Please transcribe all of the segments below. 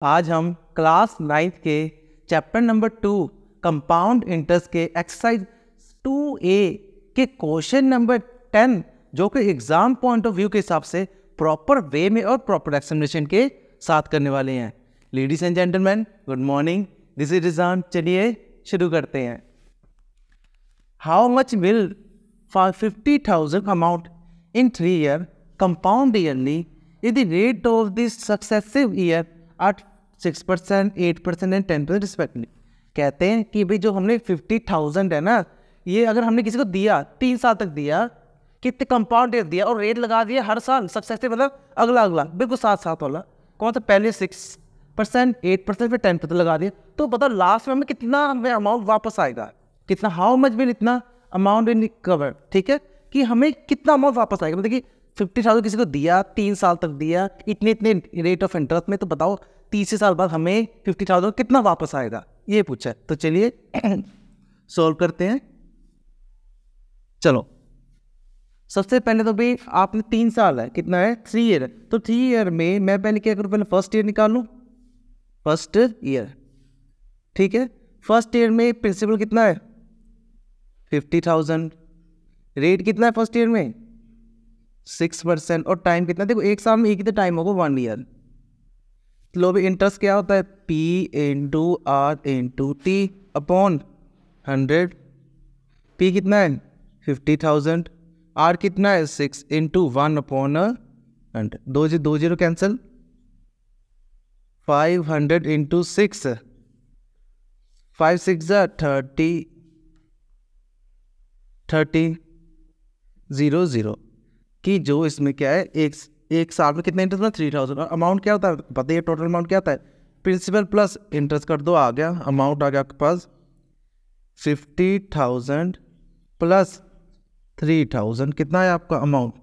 आज हम class 9th के चैप्टर नंबर 2 कंपाउंड इंटरेस्ट के एक्सरसाइज 2A के क्वेश्चन नंबर 10 जो कि एग्जाम पॉइंट ऑफ व्यू के हिसाब से प्रॉपर वे में और प्रॉपर एक्सप्लेनेशन के साथ करने वाले हैं। Ladies and gentleman, good morning, this is Rizan. चलिए शुरू करते हैं। How much will for 50,000 amount in 3 years compound yearly if the rate of this successive year at 6%, 8% and 10% respectively। कहते हैं कि भाई जो हमने 50,000 है ना, ये अगर हमने किसी को दिया 3 साल तक दिया, कितने कंपाउंड रेट दिया और रेट लगा दिया हर साल सक्सेसिव, मतलब अगला अगला बिल्कुल साथ साथ वाला। कौन सा? पहले 6%, 8% फिर 10% लगा दिया, तो पता लास्ट में हमें कितना हमें अमाउंट वापस आएगा, कितना, हाउ मच विल, इतना अमाउंट इन कवर। ठीक है कि हमें कितना अमाउंट वापस आएगा। मतलब कि 50,000 किसी को दिया, 3 साल तक दिया, इतने इतने रेट ऑफ इंटरेस्ट में, तो बताओ तीसरे साल बाद हमें 50,000 कितना वापस आएगा, ये पूछा है। तो चलिए सॉल्व करते हैं। चलो सबसे पहले तो भाई आपने 3 साल है, कितना है? 3 ईयर। तो 3 ईयर में मैं पहले क्या करूँ? पहले फर्स्ट ईयर निकालूँ, फर्स्ट ईयर। ठीक है, फर्स्ट ईयर में प्रिंसिपल कितना है? 50,000। रेट कितना है फर्स्ट ईयर में? 6%। और टाइम कितना? देखो एक साल में एक ही तो टाइम होगा, 1 ईयर। लो भी इंटरेस्ट क्या होता है? P into R into T upon 100। P कितना है? 50,000। R कितना है? 6 into 1 upon 100। 2 zero cancel. 500 into 6, 5 6 30 0 0 कि जो इसमें क्या है, एक साल में कितना इंटरेस्ट में? 3,000। और अमाउंट क्या होता है पता है? टोटल अमाउंट क्या होता है? प्रिंसिपल प्लस इंटरेस्ट कर दो, आ गया अमाउंट, आ गया आपके पास 50,000 प्लस 3,000। कितना है आपका अमाउंट?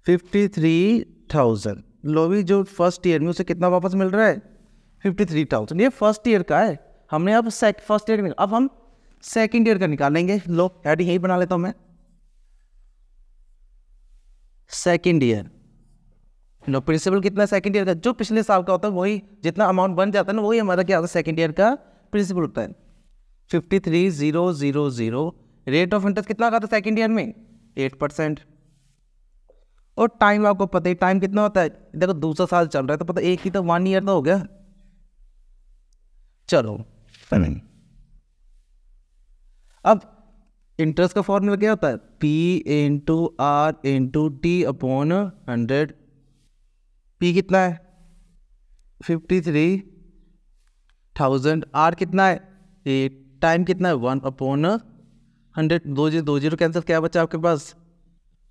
53,000। लो भी जो फर्स्ट ईयर में उसे कितना वापस मिल रहा है? 53,000। ये फर्स्ट ईयर का है। हमने अब फर्स्ट ईयर, अब हम सेकेंड ईयर का निकालेंगे। लो हेडिंग यही बना लेता हूं मैं, सेकेंड ईयर। नो प्रिंसिपल कितना सेकेंड ईयर का? जो पिछले साल का होता है वही, जितना अमाउंट बन जाता है ना, वही हमारा क्या होता है? सेकेंड ईयर का प्रिंसिपल होता है। 53,000। रेट ऑफ इंटरेस्ट कितना का था सेकेंड ईयर में? 8%। और टाइम आपको पता ही, टाइम कितना होता है? देखो दूसरा साल चल रहा है तो पता, एक ही तो 1 ईयर तो हो गया। चलो अब इंटरेस्ट का फॉर्मूला क्या होता है? P into R into T upon 100। P कितना है? 53,000। R कितना है? 8। टाइम कितना है? 1 अपॉन 100। 2 जीरो कैंसिल, क्या बचा आपके पास?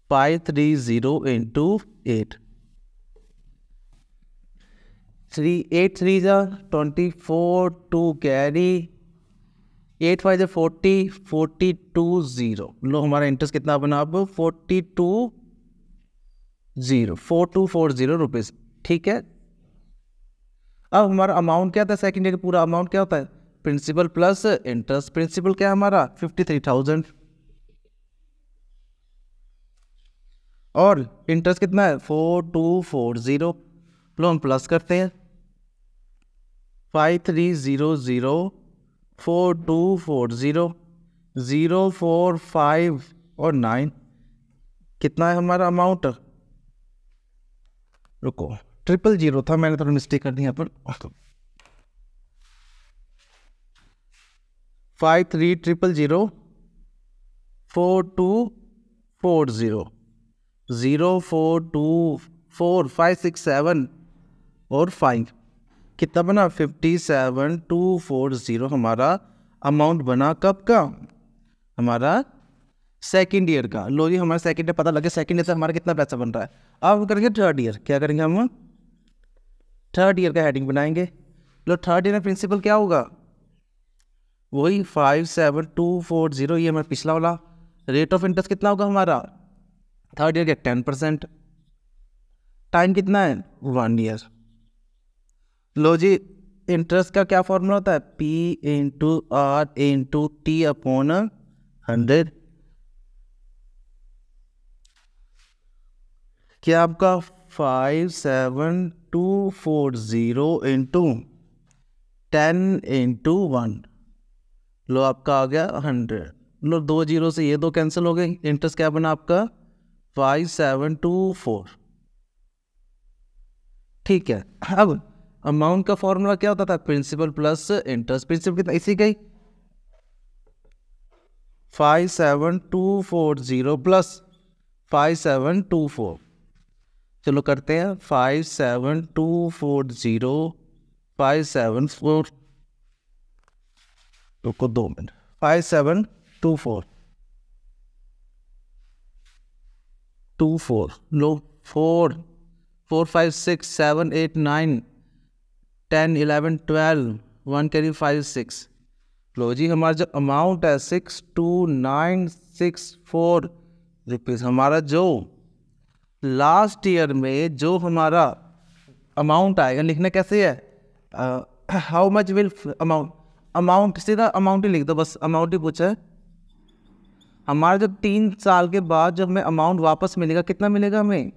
530 इंटू 8। 8 3 24, 2 कैरी, 8 5 40, 42 लो हमारा इंटरेस्ट कितना बना अब? 4240 रुपीज। ठीक है, अब हमारा अमाउंट क्या था सेकेंड ईयर का? पूरा अमाउंट क्या होता है? Principal plus interest. प्रिंसिपल क्या है हमारा? 53,000 और इंटरेस्ट कितना है? 4240। लो हम प्लस करते हैं, 5300 4240 0 4 5 और 9। कितना है हमारा अमाउंट? रुको, 000 था, मैंने थोड़ा मिस्टेक कर दी यहाँ पर। 5300 4240 0 4 2 4 5 6 7 और 5। कितना बना? 57,240 हमारा अमाउंट बना। कब का? हमारा सेकेंड ईयर का। लो जी हमारा सेकेंड ईयर पता लगे, सेकेंड ईयर से हमारा कितना पैसा बन रहा है। अब करेंगे थर्ड ईयर। क्या करेंगे हम? थर्ड ईयर का हेडिंग बनाएंगे। लो थर्ड ईयर में प्रिंसिपल क्या होगा? वही 57,240, ये हमारा पिछला वाला। रेट ऑफ इंटरेस्ट कितना होगा हमारा थर्ड ईयर का? 10%। टाइम कितना है? 1 ईयर। लो जी इंटरेस्ट का क्या फॉर्मूला होता है? P into R into T upon 100। क्या आपका 57,240 240 इंटू 10 इंटू 1, लो आपका आ गया 100। लो 2 जीरो से ये 2 कैंसिल हो गए, इंटरेस्ट क्या बना आपका 5724। ठीक है, अब अमाउंट का फॉर्मूला क्या होता था, प्रिंसिपल प्लस इंटरेस्ट। प्रिंसिपल कितना, इसी का ही 57240 प्लस 5724। चलो करते हैं 57240 574, रुको 2 मिनट, 5724 लो 4 4 5 6 7 8 9 10 11 12 1 कैरी 5 6। लो जी हमारा जो अमाउंट है 62964 रुपीज़। हमारा जो लास्ट ईयर में जो हमारा अमाउंट आएगा, लिखना कैसे है, हाउ मच विल अमाउंट सीधा अमाउंट ही लिख दो, बस अमाउंट ही पूछा है। हमारा जब 3 साल के बाद जब हमें अमाउंट वापस मिलेगा, कितना मिलेगा हमें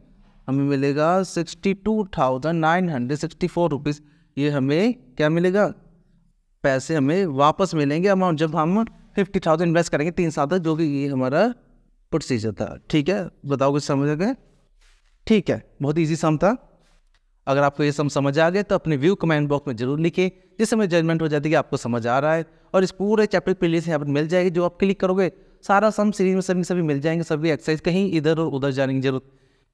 मिलेगा 62,964 रुपीज़। ये हमें क्या मिलेगा, पैसे हमें वापस मिलेंगे अमाउंट, जब हम 50,000 इन्वेस्ट करेंगे 3 साल तक, जो कि ये हमारा प्रोसीजर था। ठीक है, बताओ कुछ समझ आ गया। ठीक है, बहुत इजी सम था। अगर आपको ये सम समझ आ गया तो अपने व्यू कमेंट बॉक्स में जरूर लिखिए, जिससे हमें जजमेंट हो जाती है कि आपको समझ आ रहा है। और इस पूरे चैप्टर की प्लेलिस्ट यहाँ पर मिल जाएगी, जो आप क्लिक करोगे सारा सम सीरीज में सभी मिल जाएंगे, सभी एक्सरसाइज, कहीं इधर और उधर जाने की जरूरत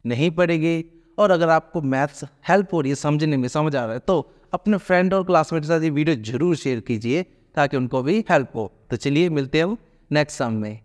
नहीं पड़ेगी। और अगर आपको मैथ्स हेल्प हो रही है, समझने में समझ आ रहा है, तो अपने फ्रेंड और क्लासमेट के साथ ये वीडियो जरूर शेयर कीजिए, ताकि उनको भी हेल्प हो। तो चलिए मिलते हैं नेक्स्ट सम में।